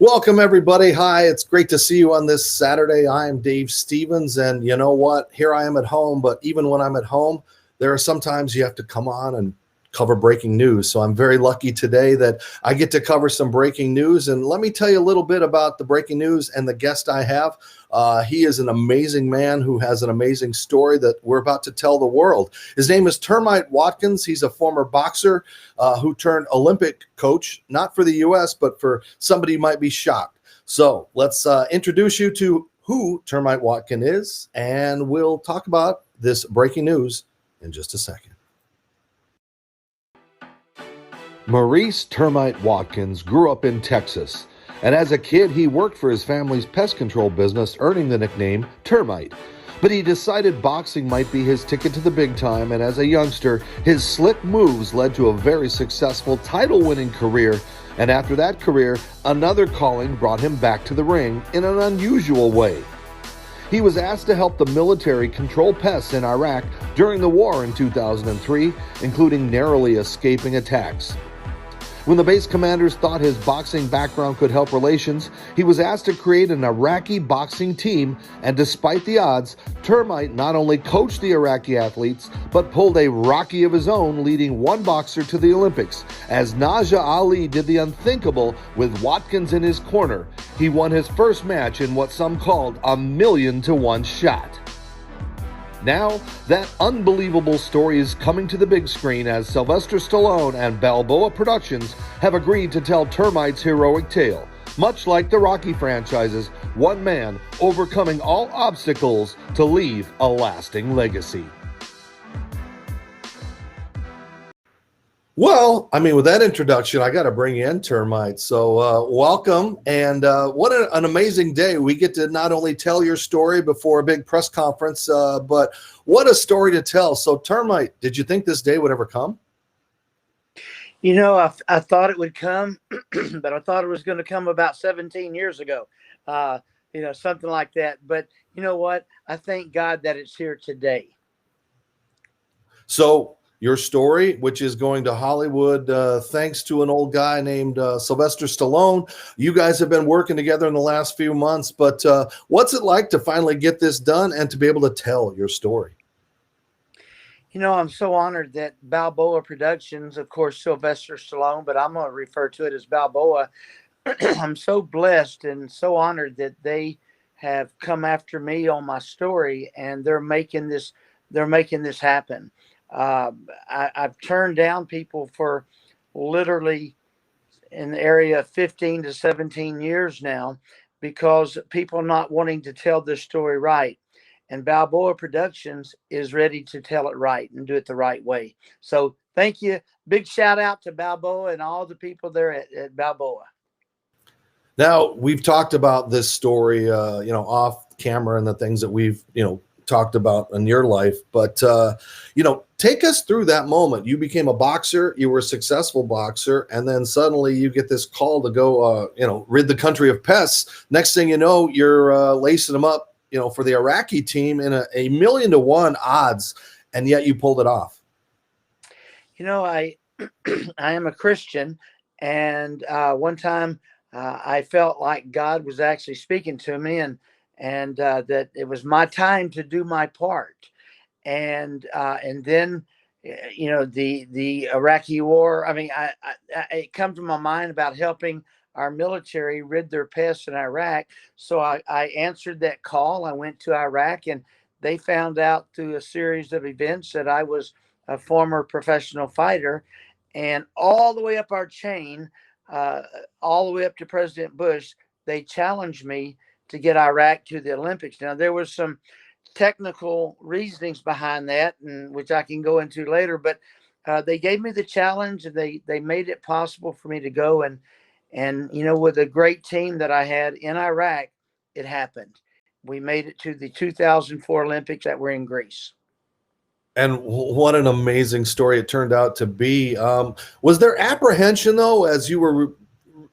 Welcome, everybody. Hi, it's great to see you on this Saturday. I'm Dave Stevens, and you know what? Here I am at home, but even when I'm at home, there are sometimes you have to come on and cover breaking news. So I'm very lucky today that I get to cover some breaking news. And let me tell you a little bit about the breaking news and the guest I have. He is an amazing man who has an amazing story that we're about to tell the world. His name is Termite Watkins. He's a former boxer who turned Olympic coach, not for the U.S., but for somebody who might be shocked. So let's introduce you to who Termite Watkins is, and we'll talk about this breaking news in just a second. Maurice Termite Watkins grew up in Texas, and as a kid, he worked for his family's pest control business, earning the nickname Termite. But he decided boxing might be his ticket to the big time, and as a youngster, his slick moves led to a very successful title-winning career, and after that career, another calling brought him back to the ring in an unusual way. He was asked to help the military control pests in Iraq during the war in 2003, including narrowly escaping attacks. When the base commanders thought his boxing background could help relations, he was asked to create an Iraqi boxing team, and despite the odds, Termite not only coached the Iraqi athletes, but pulled a Rocky of his own, leading one boxer to the Olympics. As Naja Ali did the unthinkable with Watkins in his corner, he won his first match in what some called a 1,000,000-to-1 shot. Now, that unbelievable story is coming to the big screen as Sylvester Stallone and Balboa Productions have agreed to tell Termite's heroic tale. Much like the Rocky franchises, one man overcoming all obstacles to leave a lasting legacy. Well, I mean, with that introduction, I got to bring in Termite. So welcome. And what an amazing day. We get to not only tell your story before a big press conference, but what a story to tell. So Termite, did you think this day would ever come? You know, I thought it would come, but I thought it was going to come about 17 years ago, something like that. But you know what? I thank God that it's here today. So your story, which is going to Hollywood, thanks to an old guy named Sylvester Stallone. You guys have been working together in the last few months, but what's it like to finally get this done and to be able to tell your story? You know, I'm so honored that Balboa Productions, of course, Sylvester Stallone, but I'm going to refer to it as Balboa. I'm so blessed and so honored that they have come after me on my story, and they're making this happen. I've turned down people for literally in the area of 15 to 17 years now because people not wanting to tell this story right. And Balboa Productions is ready to tell it right and do it the right way. So thank you. Big shout out to Balboa and all the people there at Balboa. Now, we've talked about this story, off camera and the things that we've, talked about in your life, but take us through that moment. You became a boxer, you were a successful boxer, and then suddenly you get this call to go rid the country of pests. Next thing you know, you're lacing them up for the Iraqi team in a 1,000,000-to-1 odds, and yet you pulled it off. I am a Christian, and one time I felt like God was actually speaking to me, and that it was my time to do my part. And then, the Iraqi war, I mean, it come to my mind about helping our military rid their pests in Iraq. So I answered that call. I went to Iraq, and they found out through a series of events that I was a former professional fighter, and all the way up our chain, all the way up to President Bush, they challenged me to get Iraq to the Olympics. Now, there was some technical reasonings behind that, and which I can go into later, but they gave me the challenge, and they made it possible for me to go. And with a great team that I had in Iraq, it happened. We made it to the 2004 Olympics that were in Greece. And what an amazing story it turned out to be. Was there apprehension, though, as you were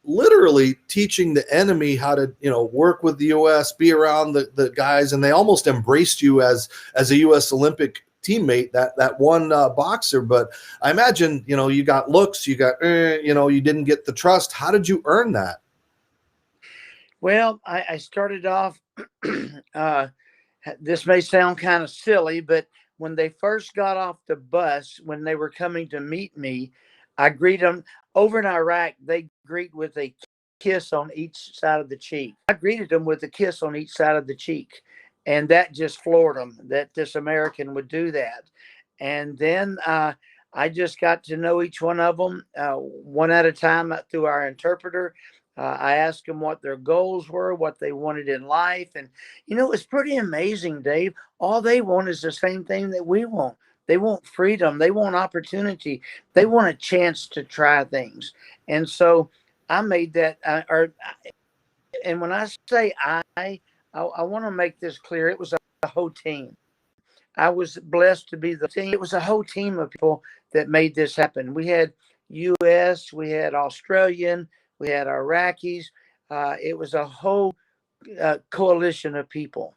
literally teaching the enemy how to, work with the U.S., be around the guys, and they almost embraced you as a U.S. Olympic teammate, that one boxer? But I imagine, you got looks, you got, you didn't get the trust. How did you earn that? Well, I started off. uh, this may sound kind of silly, but when they first got off the bus, when they were coming to meet me, I greet them. Over in Iraq, they greet with a kiss on each side of the cheek. I greeted them with a kiss on each side of the cheek. And that just floored them that this American would do that. And then I just got to know each one of them one at a time through our interpreter. I asked them what their goals were, what they wanted in life. And, it's pretty amazing, Dave. All they want is the same thing that we want. They want freedom. They want opportunity. They want a chance to try things. And so I made that, and when I say I want to make this clear. It was a whole team. I was blessed to be the team. It was a whole team of people that made this happen. We had U.S., we had Australian, we had Iraqis. It was a whole coalition of people.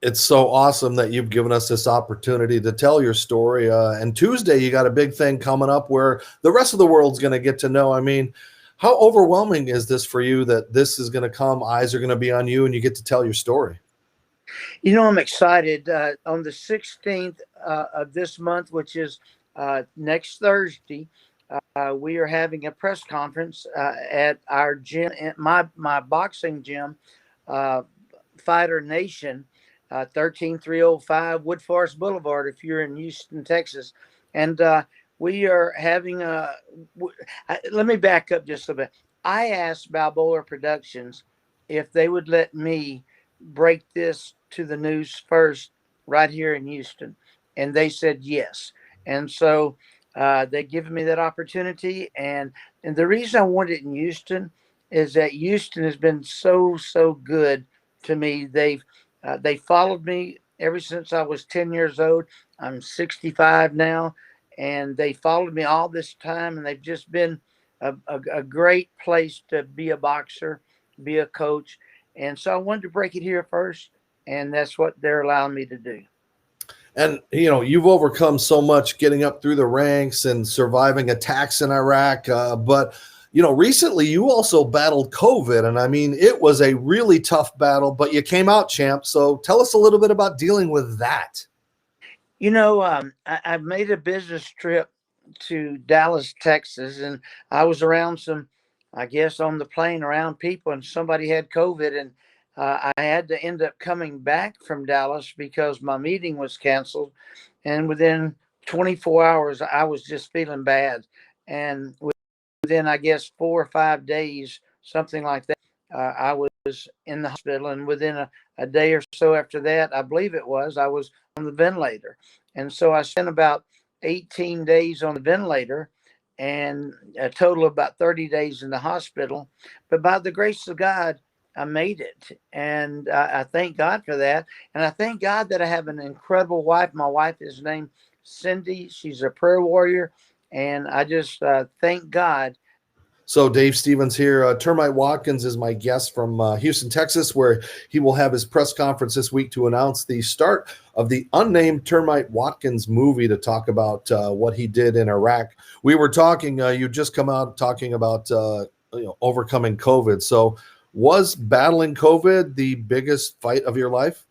It's so awesome that you've given us this opportunity to tell your story. And Tuesday, you got a big thing coming up where the rest of the world's going to get to know. I mean, how overwhelming is this for you that this is going to come? Eyes are going to be on you and you get to tell your story. I'm excited. On the 16th of this month, which is next Thursday, we are having a press conference at our gym, my boxing gym, Fighter Nation, 13305 Wood Forest Boulevard, if you're in Houston, Texas. And we are having let me back up just a bit. I asked Balboa Productions if they would let me break this to the news first right here in Houston. And they said yes. And so they given me that opportunity. And the reason I wanted it in Houston is that Houston has been so good to me. They followed me ever since I was 10 years old. I'm 65 now, and they followed me all this time, and they've just been a great place to be a boxer, be a coach. And so I wanted to break it here first, and that's what they're allowing me to do. And, you've overcome so much getting up through the ranks and surviving attacks in Iraq. But recently you also battled COVID. And I mean, it was a really tough battle, but you came out champ. So tell us a little bit about dealing with that. I made a business trip to Dallas, Texas, and I was around I guess, on the plane around people, and somebody had COVID, and I had to end up coming back from Dallas because my meeting was canceled. And within 24 hours, I was just feeling bad. And within, I guess, 4 or 5 days, something like that, I was in the hospital. And within a day or so after that, I believe it was, I was on the ventilator. And so I spent about 18 days on the ventilator and a total of about 30 days in the hospital. But by the grace of God, I made it. And I thank God for that. And I thank God that I have an incredible wife. My wife is named Cindy. She's a prayer warrior. And I just thank God. So Dave Stevens here. Termite Watkins is my guest from Houston, Texas, where he will have his press conference this week to announce the start of the unnamed Termite Watkins movie to talk about what he did in Iraq. We were talking, you just come out talking about overcoming COVID. So was battling COVID the biggest fight of your life?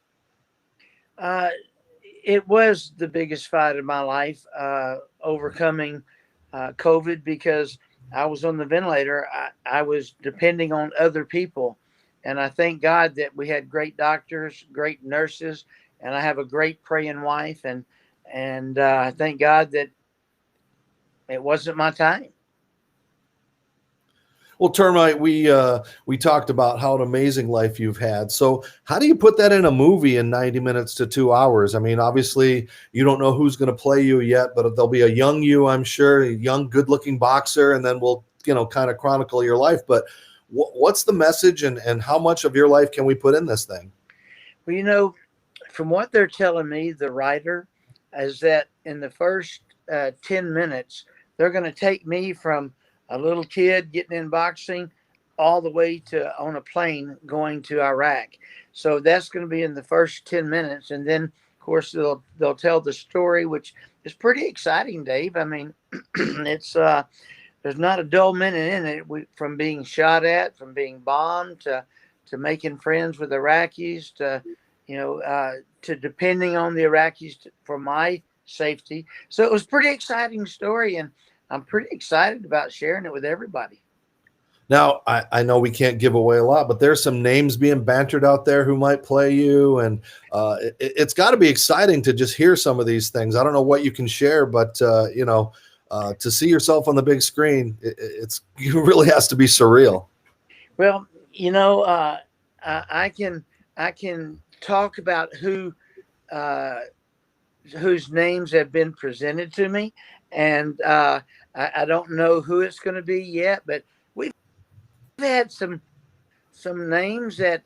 It was the biggest fight of my life, overcoming COVID, because I was on the ventilator. I was depending on other people. And I thank God that we had great doctors, great nurses, and I have a great praying wife. And I thank God that it wasn't my time. Well, Termite, we talked about how an amazing life you've had. So how do you put that in a movie in 90 minutes to 2 hours? I mean, obviously you don't know who's going to play you yet, but there'll be a young you, I'm sure, a young, good-looking boxer, and then we'll, kind of chronicle your life. But what's the message and how much of your life can we put in this thing? Well, from what they're telling me, the writer, is that in the first 10 minutes, they're going to take me from a little kid getting in boxing all the way to on a plane going to Iraq. So that's going to be in the first 10 minutes. And then, of course, they'll tell the story, which is pretty exciting, Dave. I mean, it's there's not a dull minute in it. From being shot at, from being bombed, to making friends with Iraqis, to depending on the Iraqis for my safety. So it was a pretty exciting story, and I'm pretty excited about sharing it with everybody. Now, I know we can't give away a lot, but there's some names being bantered out there who might play you, and it's got to be exciting to just hear some of these things. I don't know what you can share, but to see yourself on the big screen, it really has to be surreal. Well, I can talk about uh, whose names have been presented to me, and I don't know who it's going to be yet, but we've had some names that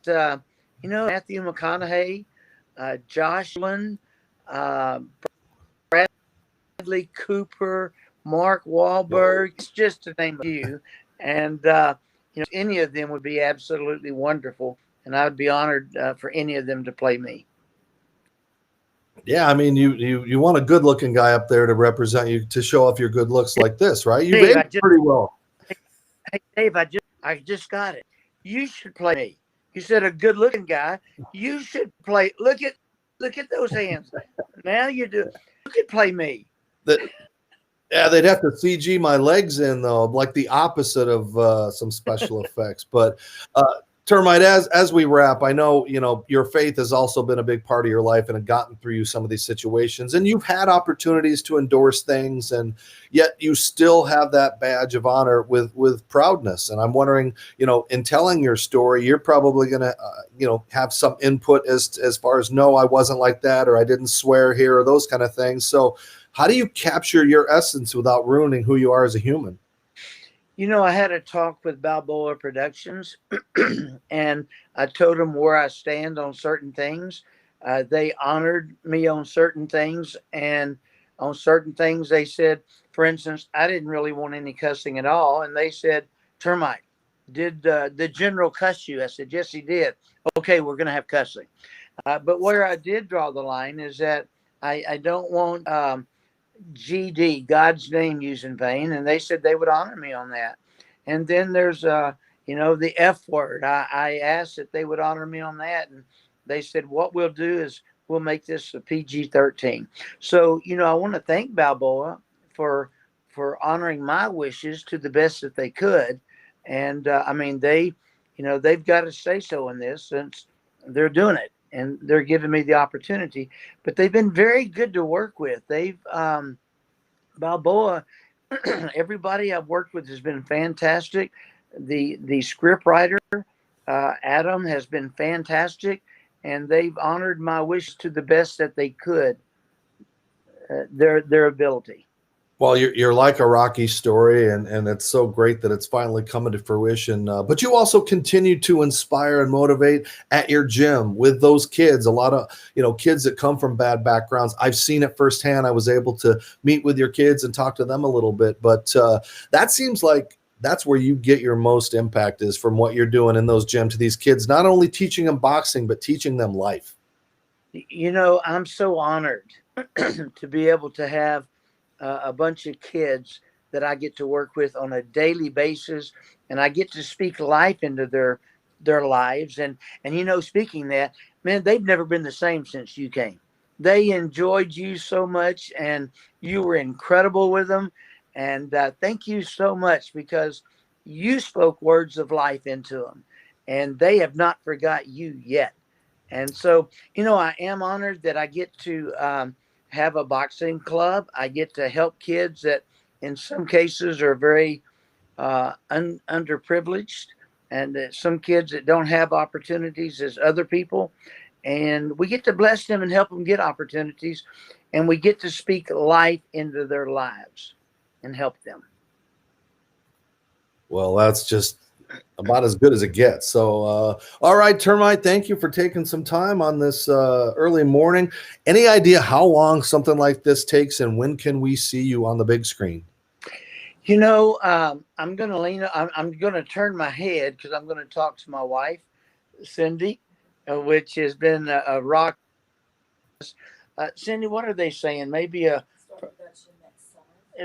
Matthew McConaughey, Josh Allen, uh, Bradley Cooper, Mark Wahlberg. It's just to name a few, and any of them would be absolutely wonderful, and I would be honored for any of them to play me. Yeah, I mean, you want a good looking guy up there to represent you, to show off your good looks like this, right? You've Dave, aged pretty well. hey Dave, I just got it. You should play me. You said a good looking guy. You should play. Look at those hands. Now you do. You could play me. That Yeah, they'd have to CG my legs in though, like the opposite of some special effects. But Termite, as we wrap, I know your faith has also been a big part of your life and have gotten through you some of these situations, and you've had opportunities to endorse things, and yet you still have that badge of honor with proudness. And I'm wondering, in telling your story, you're probably going to have some input as far as, no, I wasn't like that, or I didn't swear here, or those kind of things. So how do you capture your essence without ruining who you are as a human? I had a talk with Balboa Productions, and I told them where I stand on certain things. They honored me on certain things, and on certain things, they said, for instance, I didn't really want any cussing at all. And they said, Termite, did the general cuss you? I said, yes, he did. Okay, we're going to have cussing. But where I did draw the line is that I don't want GD, God's name used in vain, and they said they would honor me on that. And then there's the F word. I asked that they would honor me on that, and they said what we'll do is we'll make this a PG-13. So I want to thank Balboa for honoring my wishes to the best that they could, and I mean they've got to say so in this since they're doing it and they're giving me the opportunity. But they've been very good to work with. They've Balboa, everybody I've worked with has been fantastic. The script writer, Adam, has been fantastic, and they've honored my wishes to the best that they could, their ability. Well, you're like a Rocky story, and it's so great that it's finally coming to fruition. But you also continue to inspire and motivate at your gym with those kids. A lot of kids that come from bad backgrounds. I've seen it firsthand. I was able to meet with your kids and talk to them a little bit. But that seems like that's where you get your most impact, is from what you're doing in those gyms to these kids, not only teaching them boxing but teaching them life. I'm so honored to be able to have a bunch of kids that I get to work with on a daily basis, and I get to speak life into their lives. And speaking that, man, they've never been the same since you came. They enjoyed you so much, and you were incredible with them. And thank you so much, because you spoke words of life into them, and they have not forgot you yet. And so, I am honored that I get to have a boxing club. I get to help kids that, in some cases, are very underprivileged, and some kids that don't have opportunities as other people. And we get to bless them and help them get opportunities, and we get to speak life into their lives and help them. Well, that's just about as good as it gets. So, all right, Termite, thank you for taking some time on this early morning. Any idea how long something like this takes, and when can we see you on the big screen? I'm going to lean, I'm going to turn my head because I'm going to talk to my wife, Cindy, which has been a rock. Cindy, what are they saying? Maybe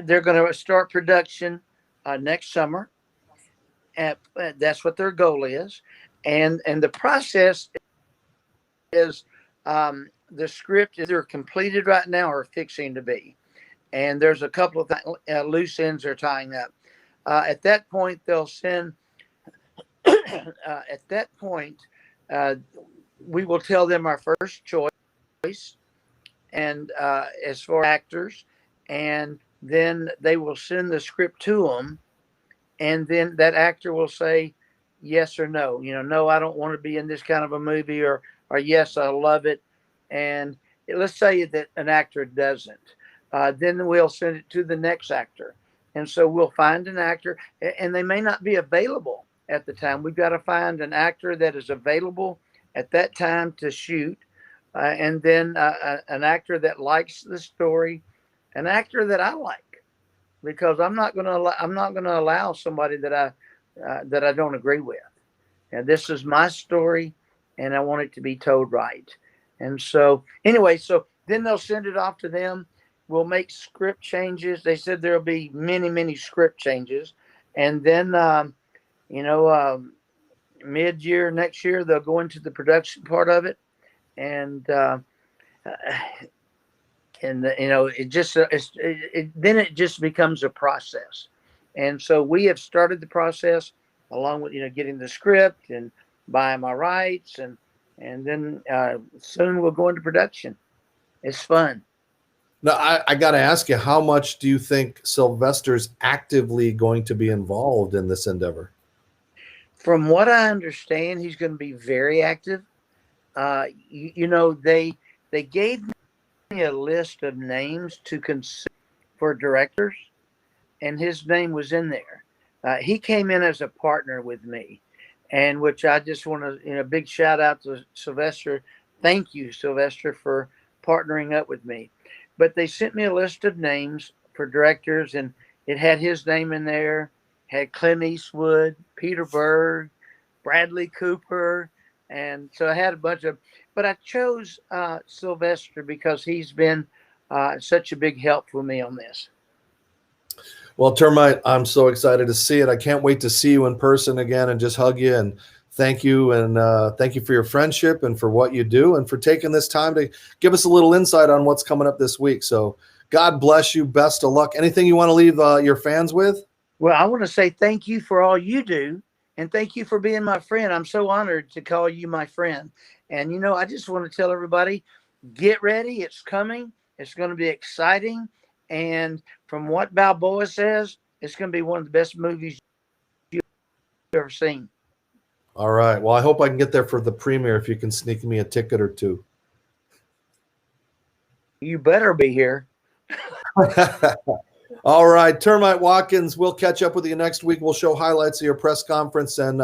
they're going to start production next summer. That's what their goal is, and the process is the script is either completed right now or fixing to be, and there's a couple of loose ends they're tying up. At that point, they'll send. At that point, we will tell them our first choice, and as far as actors, and then they will send the script to them, and then that actor will say yes or no. No, I don't want to be in this kind of a movie, or yes, I love it. And let's say that an actor doesn't, then we'll send it to the next actor, and so we'll find an actor, and they may not be available at the time. We've got to find an actor that is available at that time to shoot, and then an actor that likes the story, an actor that I like, because I'm not going to allow somebody that I don't agree with. And this is my story, and I want it to be told right. And so anyway, so then they'll send it off to them. We'll make script changes. They said there'll be many script changes, and then mid-year next year they'll go into the production part of it, and then it just becomes a process. And so we have started the process along with getting the script and buying my rights, and then soon we'll go into production. It's fun. Now, I got to ask you, how much do you think Sylvester's actively going to be involved in this endeavor? From what I understand, he's going to be very active. They gave me a list of names to consider for directors, and his name was in there. He came in as a partner with me, and which I just want to, big shout out to Sylvester. Thank you, Sylvester, for partnering up with me. But they sent me a list of names for directors, and it had his name in there, had Clint Eastwood, Peter Berg, Bradley Cooper. And so I had a bunch of, but I chose Sylvester because he's been such a big help for me on this. Well, Termite, I'm so excited to see it. I can't wait to see you in person again and just hug you and thank you. And thank you for your friendship and for what you do and for taking this time to give us a little insight on what's coming up this week. So God bless you. Best of luck. Anything you want to leave your fans with? Well, I want to say thank you for all you do. And thank you for being my friend. I'm so honored to call you my friend. And, I just want to tell everybody, get ready. It's coming. It's going to be exciting. And from what Balboa says, it's going to be one of the best movies you've ever seen. All right. Well, I hope I can get there for the premiere if you can sneak me a ticket or two. You better be here. All right, Termite Watkins, we'll catch up with you next week. We'll show highlights of your press conference. And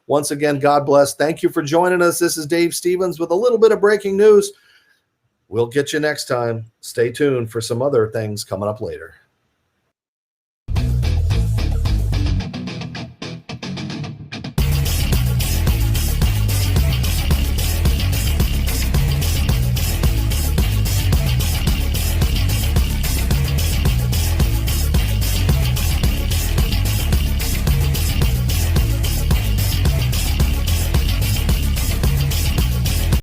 once again, God bless. Thank you for joining us. This is Dave Stevens with a little bit of breaking news. We'll get you next time. Stay tuned for some other things coming up later.